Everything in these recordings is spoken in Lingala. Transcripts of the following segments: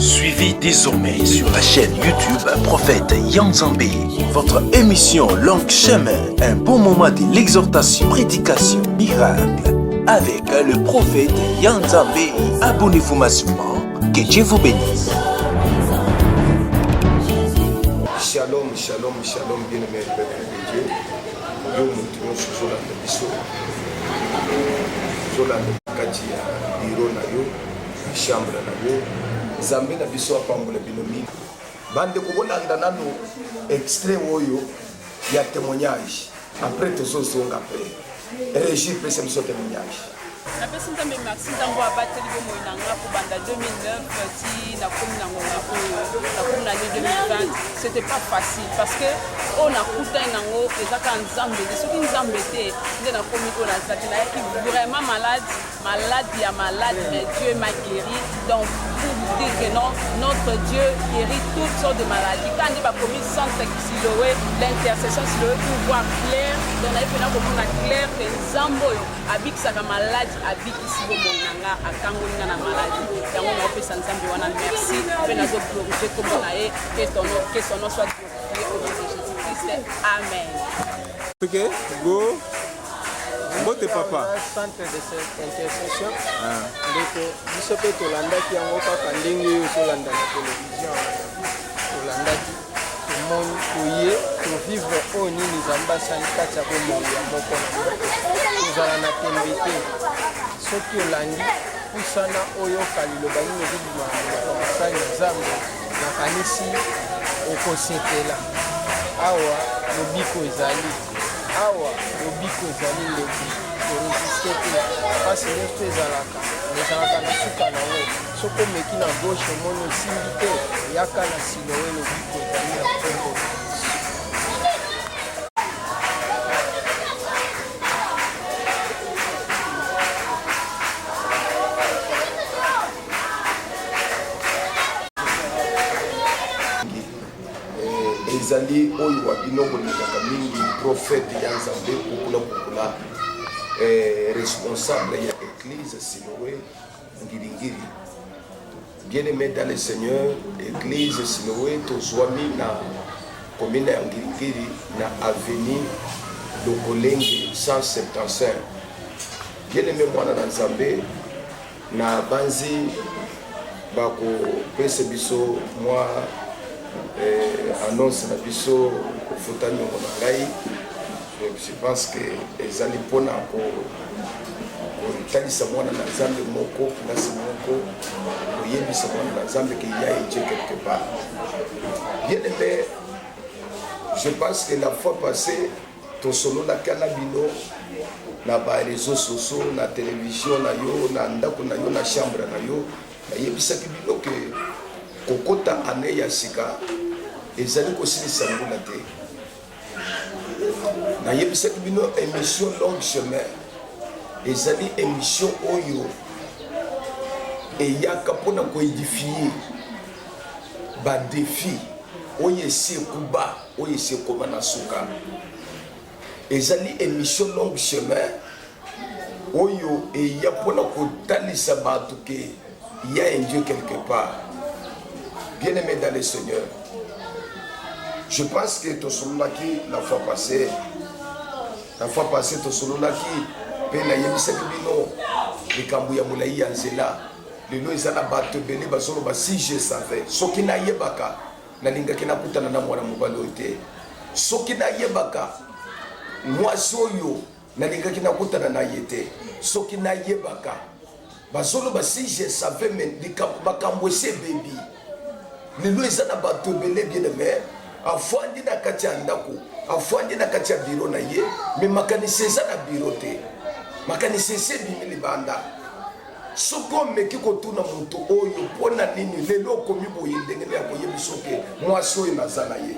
Suivez désormais sur la chaîne YouTube Prophète Yanzambé, votre émission Long Chemin, un bon moment de l'exhortation, prédication, miracle, avec le prophète Yanzambé. Abonnez-vous massivement, que Dieu vous bénisse. Shalom, shalom, shalom, bien-aimé peuple de Dieu. Nous nous sur Zola de Bisso. Zola de Katia, Biro Nayo, Chambre Nayo. Zambé na Bisso a Pambola Binomi. Bande Kobonanda Nano, extrait Oyo, il y a témoignage. Après tout ça, on après. Régis peut se témoignage. La personne qui m'a merci d'avoir battu le Moïnanga pour banda 2009, si la commune l'année 2020, c'était pas facile parce que on a coupé un ango et ça quand Zambé, ceux qui nous embêtaient, ils ont commis qu'on a qui vraiment malade, mais Dieu m'a guéri. Donc pour vous dire que non, notre Dieu guérit toutes sortes de maladies. Quand il va commis centre Siloé, l'intercession Siloé pour voir clair, donc il faut qu'on a clair que Zambo habite sa maladie. Habite ici au Monanga, à Kangolinga na maladie. Et on a fait ça ensemble, on a merci. On a glorifié comme on a eu, que son nom soit glorifié au nom de Jésus-Christ. Amen. Ok, go. Bote papa. Centre de cette intercession. Donc, je sais que Tolanda qui a encore Kandingi ou Tolanda la télévision. Tolanda qui tout le monde couillé pour vivre au Nini Zamba Sankata au monde. Nous allons t'inviter. Ce qui est lundi, Poussana Oyo Kalilo Bani Medibima, Sanya Zambo, Nakanisi, Okosetela. Awa, Lobiko Zali. Awa, Lobiko Zali Lebu. Résister parce que les deux alaka, les alaka na suka na we. Soko meki na gauche mono sindite, yaka na silowe Lobiko Zali na Kongo. Ezali oyo wabinongo lingaka mingi prophète Yanzambé kukula responsable ya église Siloé Ngilingiri. Bien-aimé dans le Seigneur, église Siloé tozwami na commune ya Ngilingiri na avenue Lokolenge 175. Bien-aimé mwana na Nzambe na banzi bako pese biso mwa annonce na biso kofutani na ngai. Je pense que ezali pona ko talisa mwana na Nzambe moko place moko oyebisa mwana na Nzambe qu'il y a Dieu quelque part. Bien aimé, je pense que la fois passée ton solo la kanabino na ba réseaux sociaux na télévision na yo na ndako na yo na chambre na yo na yebisa kibino que kokota ane ya sika ezali kosilisa ngula te. Na yebisaki bino émission Long Chemin ezali émission oyo eyaka mpona koédifier badéfi oyo esi ekuba oyo esi ekoma na suka. Ezali émission Long Chemin oyo eya mpona kotalisa bato ke y a un Dieu quelque part. Bien-aimé dans le Seigneur, je pense que ton sololaki la fois passée, ton sololaki, pena yebisa kibino, likambu ya mulai ya nzela, lelo ezana bato bele basolo ba si je savais, soki na yebaka, na lingaki na kutana na mwana mobali ote, soki na yebaka, mwasi oyo, na lingaki na kutana na yete, soki na yebaka, basolo ba si je savais men likambu bakambu ese baby. Lelo ezana bato bele bien aimé. Afwandi na kati ya ndako, afwandi na kati ya biro na ye, me makanisi eza na biro te, makanisi ese bimi libanda. Soko meki kotuna mutu oyo pona nini lelo komi boye ndenge ya koyebisoke mwasi oyo naza na ye,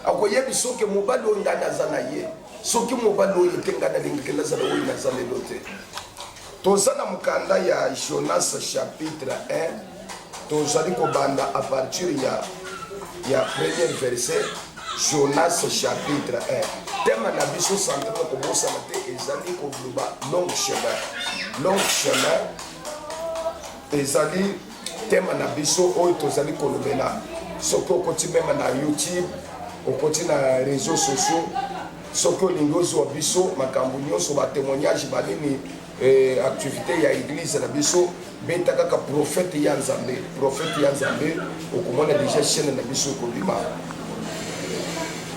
akoyebisoke mobali oyo nga naza na ye, soki mobali oyo te nga nalingaki naza na oyo naza lelo te. Toza na mukanda ya Jonas chapitre 1, tozali kobanda à partir ya premier verset. Jonas chapitre 1. Thème na biso central kobosa na te ezali kobluba long chemin. Long chemin ezali tema na biso oyo tozali kolobela soki okoti meme na YouTube okoti na réseaux sociaux soki olingi ozwa biso makambo nyonso batémoignage banini activité ya église na biso beta kaka prophète ya Nzambe okomona déjà chaîne na biso ekobima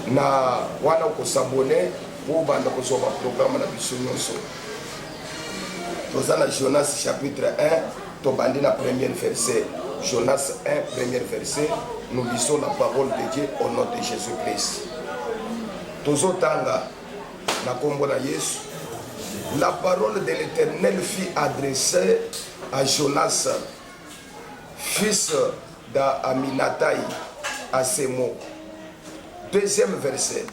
na wana okosabone po banda kozwa baprogramme na biso nyonso toza na Jonas chapitre 1 tobandi na premier verset Jonas 1 premier verset nous lisons la parole de Dieu au nom de Jésus-Christ tozotanga na kombo na Yesu. La parole de l'Éternel fut adressée à Jonas, fils d'Aminatai, à ces mots. Deuxième verset.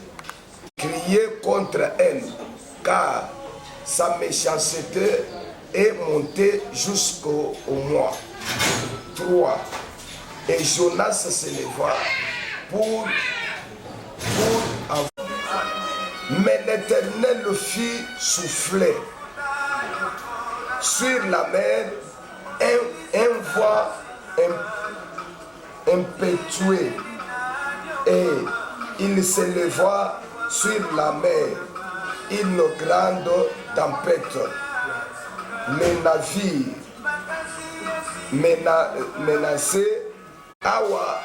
Criez contre elle, car sa méchanceté est montée jusqu'au mois. 3. Et Jonas se leva pour avoir. Mais l'Éternel le fit souffler sur la mer un vent impétueux et il s'éleva sur la mer une grande tempête. Les navires menacés awa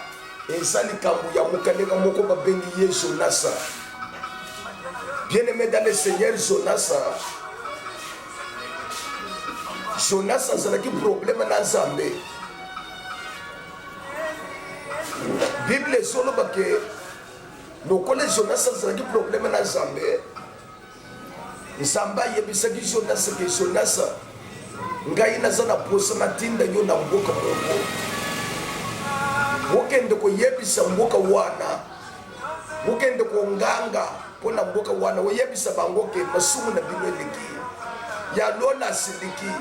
ezali kambu ya mokaneka moko babengi ye Jonas. Bien-aimé dans le Seigneur, Jonas azalaki problème na Nzambe. Bible ezoloba ke lokola Jonas azalaki problème na Nzambe, Nzambe ayebisaki Jonas ke Jonas ngai naza na posa natinda yo na mboka moko okende koyebisa mboka wana okende konganga pona mboka wana oyebisa bango ke masumu na bino eleki ya lona siliki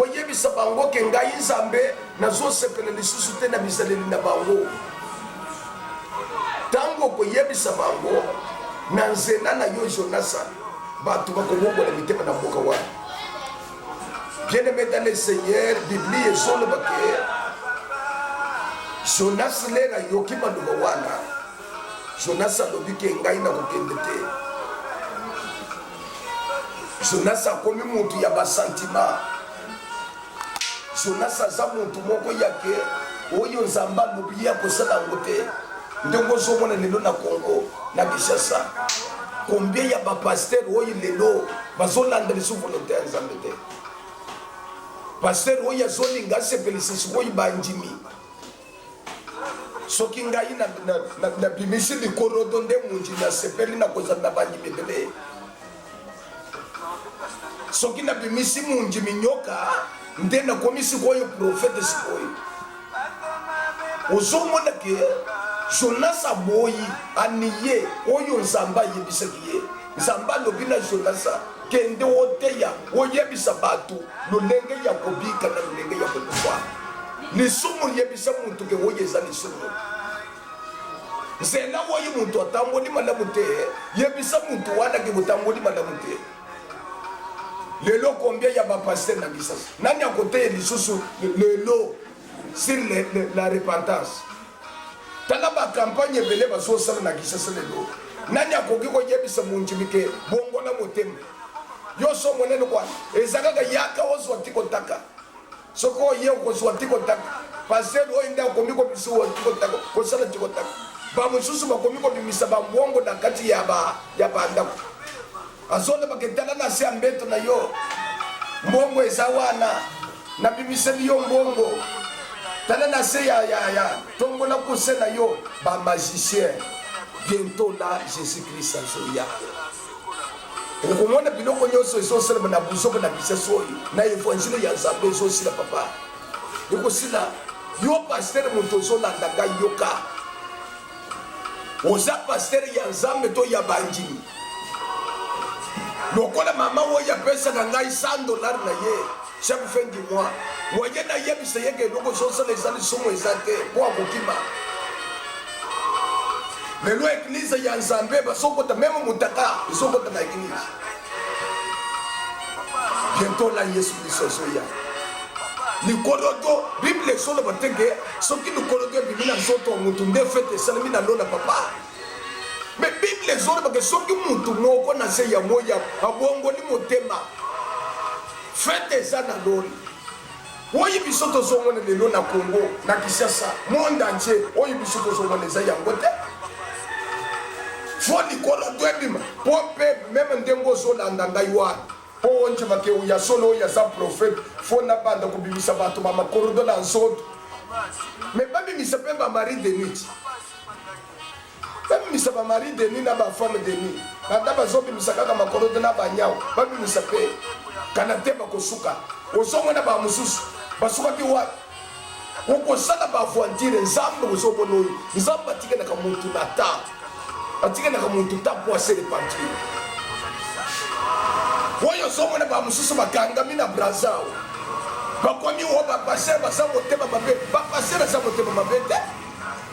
oyebisa bango ke ngai Nzambe nazosepela lisusu te na bisaleli na bango tango koyebisa bango na nzela na yo Jonas bato bakomobola mitema na mboka wana. Bien-aimé dans le Seigneur, Biblie ezoloba ke Jonas lera yoki maluba wana Jonas alobi ke ngai na kokende te. Jonas akomi mutu ya basentima. Jonas aza mutu moko yake oyo Nzambe alobi ya kosala yango te. Ndenge ozomona lelo na Congo na Kinshasa combien ya bapaster oyo lelo bazolanda lisu volonté ya Nzambe te. Pasteur oyo azolinga asepelisa sikoyo bandimi soki ngai na bimisi likorodo nde munji nasepeli na kozala na bandimi ebele soki na bimisi munji minyoka nde nakomi sikoyo profete sikoyo. Ozomona ke Jonas aboyi aniye oyo Nzambe ayebisaki ye. Nzambe alobi na Jonas kende oteya oyebisa batu lolenge ya kobika na lolenge ya kokufa lisumu yebisa muntu ke oyeza lisumu nzela woyi muntu atamboli malamu te yebisa muntu wana ke butamboli malamu te. Lelo combien ya bapaster na Kinshasa nani akoteya lisusu lelo sur la repentance tala ba campagne ebele bazosala na Kinshasa lelo nani akoki koyebisa munjimi ke bongola motema yo so monene kwa ezakaka yaka ozwa tikotaka soko ye kozwa tikotaka pasteur oyo nda komiko biso tikotaka kosala tikotaka ba mususu bakomi ko bimisa ba mbongo na kati ya banda azona baketana na se ambeto na yo mbongo ezawana na bimiseli yo mbongo tana na se ya tombola kose na yo ba magicien bientôt là Jésus-Christ azoya. Okomona biloko nyonso ezosala na buzoko na biseso oyo na évangile ya Nzambe ezosila papa ekosila yo pasteur moto ozolanda ngai yoka oza pasteur ya Nzambe to ya banjimi lokola mama oyo apesaka ngai $100 na ye chaque fin du mois oye na yebisa yeke eloko ezosala eza lisumu eza te po akokima. Lelo église ya Nzambe basokota même mutaka isokota na église bientôt là Yesu Kristo soya likoloto bible solo batenge soki likoloto bimina nzoto mutu nde fete salami na lona papa mais bible solo bake soki mutu moko na se ya moya abongo ni motema fete za na lona oyi biso tozomona lelo na Congo na Kinshasa monde entier oyi biso tozomona eza yango te fo likoloto ebima po mpe meme ndengo ozolanda ngai wana po onje make uya solo ya za prophète fo na banda kubimisa bato ba makorodo na nzoto mais babimisa mpe ba mari de nuit babimisa ba mari de nuit na ba femme de nuit banda bazobimisa kaka makorodo na banyawo babimisa mpe kana te bakosuka ozomona ba mususu basukaki wa okosala ba voitire nzambe ozomona oyo nzambe atikelaka muntu na ta atikelaka muntu ta po asele pantire oyo ozomona ba mususu bakangami na brazao bakomi wo bapasere baza motema mabe bapasere aza motema mabe te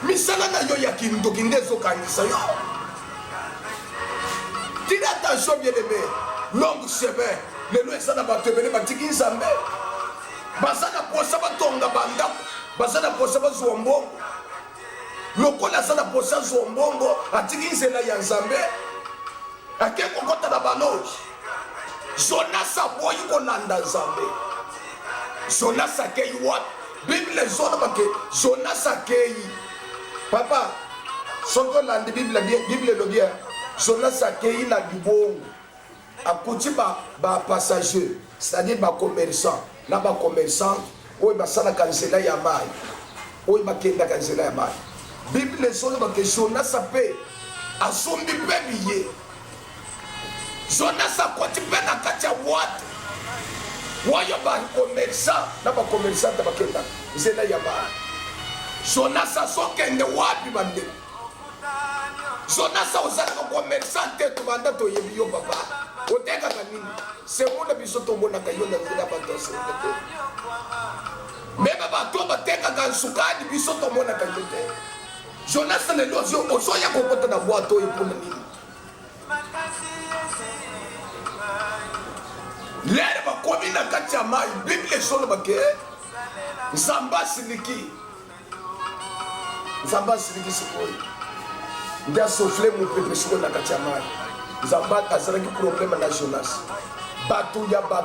misala na yo ya kindoki nde ezokangisa yo tina attention bien aimé longue chemin lelo eza na bato ebele batiki nzambe baza na posa batonga bandako baza na posa bazwa mbongo lokola aza na posa azwa mbongo atiki nzela ya nzambe ake kokota na baloji Jonas aboyi kolanda nzambe Jonas akei wapi bible ezona bake Jonas akei papa soko landi bible elobi Jonas akei na libongo akuti ba passager c'est-à-dire ba commerçant na ba commerçant oyo basalaka nzela ya mai oyo bakendaka nzela ya mai bible ezona bake Jonas mpe asombi mpe biye Jonas akwati mpe na kati ya watu wayo bakomersa na bakomersante bakenda nzela ya mai Jonas azokende wapi bandeko Jonas ozalaka komersante tobanda toyebi yo papa otekaka nini semona biso tomonaka yo na nzela ya bato asende te meme bato batekaka nsukani biso tomonaka yo te Jonas lelo ozoya kokota na bwato oyo mpona nini lere bakomi na kati ya mai bible esolo bake nzambe asiliki sikoyo nde asofle mopepe sikoyo na kati ya mai nzambe azalaki probleme na Jonas bato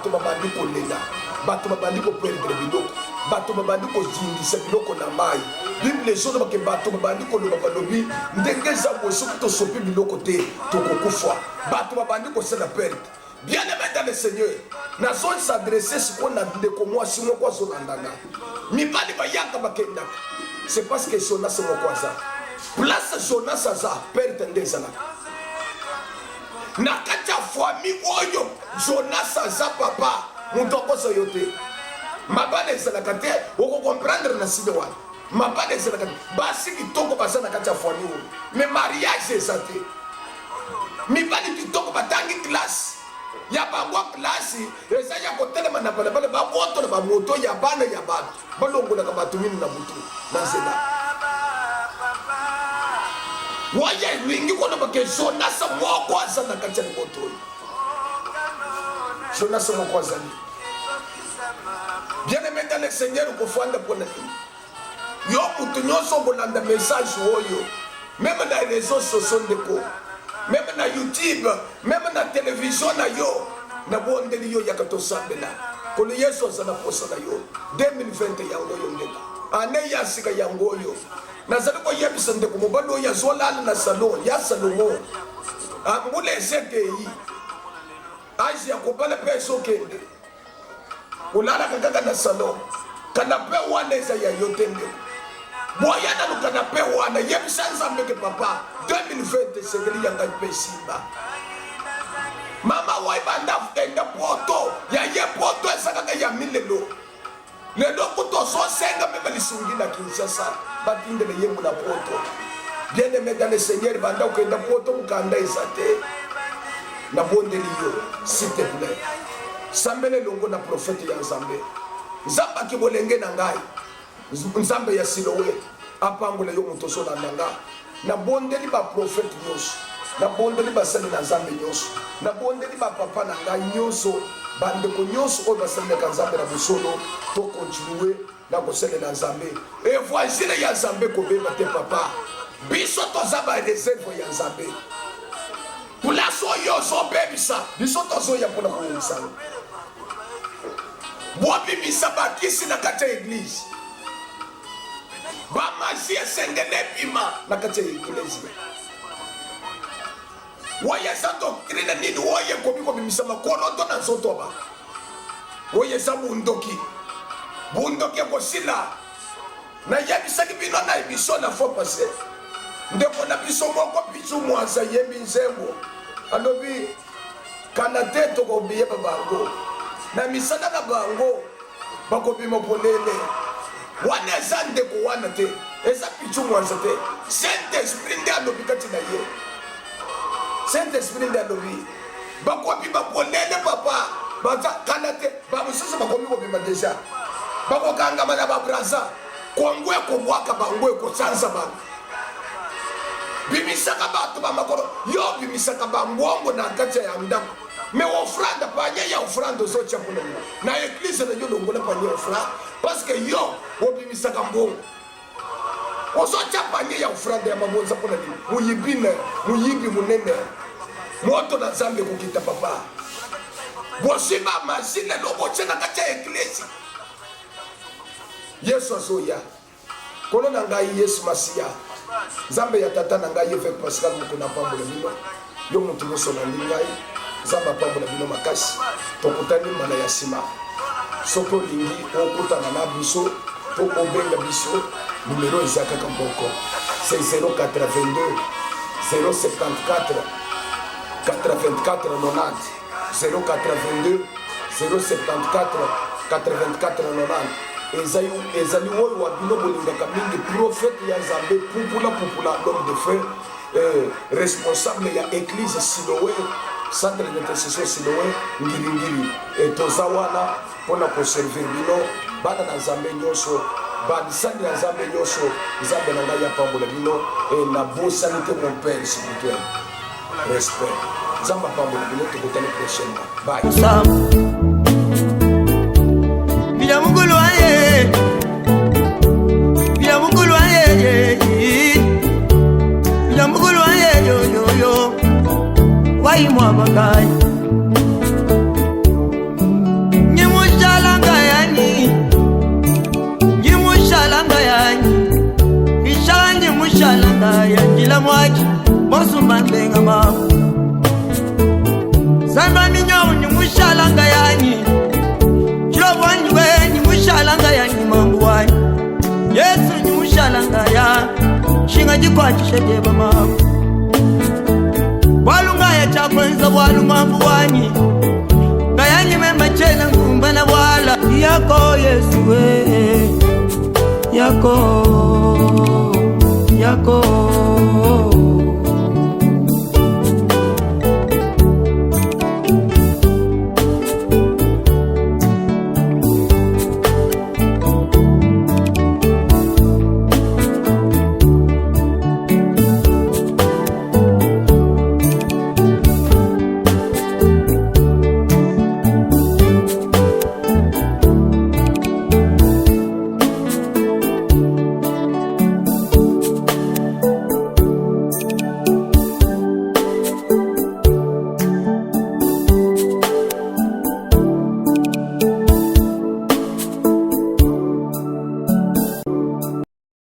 babandi kolela bato babandi koperdre biloko bato babandi kozingisa biloko na mai bible esolo bake bato babandi koloba balobi ndenge eza boye soki tosopi biloko te tokokufa bato babandi kosala perte. Bien aimé dans le Seigneur, na zone s'adresser ce qu'on a dit comme moi si moi quoi sur l'andana. Mi bali ba yaka bakenda. C'est parce que Jonas c'est mon quoi ça. Place Jonas aza perte ndezana. Na katia famille oyo Jonas aza papa mutoko soyote. Mabale zala kate oko comprendre na sidewa. Mabale zala kate basi kitoko basa na katia famille. Mais mariage ezate. Mi bali kitoko batangi classe. Ya bangwa klasi eza ya kotelema na balabala baboto na bamoto ya bana ya bato balongola ka bato mini na butu na zela waya wingi kono bake Jonas moko aza na kati ya moto Jonas moko aza ni bien aimé dans le Seigneur kofanda pona ni yo mutu nyonso bolanda message oyo même na réseaux sociaux ndeko même na YouTube, même na télévision na yo, na bondeli yo yakatosambela. Kono Yesu azana posa na yo. 2020 yango yo ndeka. Ane ya sika yango yo. Na zaliko yebisa ndeko mobalo ya zolala na salon, ya Salomo. Ambule zeke yi. Aji ya kopala peso kende. Ulala kaka na salon. Kana pe wane za ya yotende. Boyana lukana pe wana yebisa nzambe ke papa 2020 segeli yanga pesimba mama waibanda fenda poto ya ye poto esaka ya milelo lelo kuto so senga meme lisungi na Kinshasa batinde le yemu na poto bien aimé dans le Seigneur banda ukenda poto mukanda isate na bondeli yo s'il te plaît sambele longo na prophète ya nzambe nzamba ki bolenge na ngai nzambe ya Siloé apangula yo mutoso na nanga na bondeli ba prophète nyonso na bondeli ba sali na nzambe nyonso na bondeli ba papa na ngai nyonso bandeko nyonso oyo basalelaka nzambe na bosolo tokontinue na kosalela nzambe evoisine ya nzambe kobeba te papa biso toza bareserve ya nzambe place oyo ozobebisa biso tozoya mpona koyelisanga bobimisa bakisi na kati ya eglize bamasi esengele ebima na kati ya eglize oyo eza doctrine nini oyo ekomi kobimisa makoloto na nzoto ba oyo eza bundoki ekosila nayebisaki bino na émission na fois passé ndeko na biso moko bitu mwaza yembi nzembo alobi kana te tokobiyeba bango na misala na bango bakobima polele wana eza ndeko wana te eza bitu mwaza te Saint-Esprit nde alobi kati na ye Saint-Esprit nde alobi bakobima polele papa baza kana te bamosusu bakomi kobima deja bakokangama na babraza kongo ekobwaka bango ekosanza bango bimisaka bato bamakolo yo bimisaka bambongo na kati ya ndako me ofrande panye ya ofrande ozotia mpona na eglise na yo longola panye ofrande parce que yo obimisaka mbongo ozotia panye ya ofrande ya mabonza mpona nini muyibi munene moto na nzambe kokita papa bosimba masine lobotia na kati ya eglise yesu azoya kono na ngai yesu masiya nzambe ya tata na ngai évêque Pascal mokona pambola bino yo moto nyonso na ngai nzambe apambola bino makasi tokutani mbala ya nsima soki olingi okutana na biso to obenga biso numero eza kaka moko c'est 082 074 84 90 082 074 84 90 ezali oyo wa bino bolingaka mingi prophète ya nzambe pupula l'homme de feu responsable ya église Siloé centre d'intercession Siloé ngilingili toza wana mpona koservir bino bana na nzambe nyonso badisani ya nzambe nyonso nzambe na ngai apambola bino na bosani te mon père spirituel respect nzambe apambola bino tokutani prochainement bye Bilamukulu aye Bilamukulu aye yo Wai mwabakai Nyimushalanga yani Ishala nyimushalanga yani Jila mwaji Mosumba mbenga mamu Sandwa minyo nyimushalanga yani Wanywe ni mushalanga ya ni mambo wani Yesu ni mushalanga ya Shinga jikwa chishejeba mabu Walunga ya chakwenza walu mambo wani Ngaya ni memba chena ngumba na wala Yako Yesu we Yako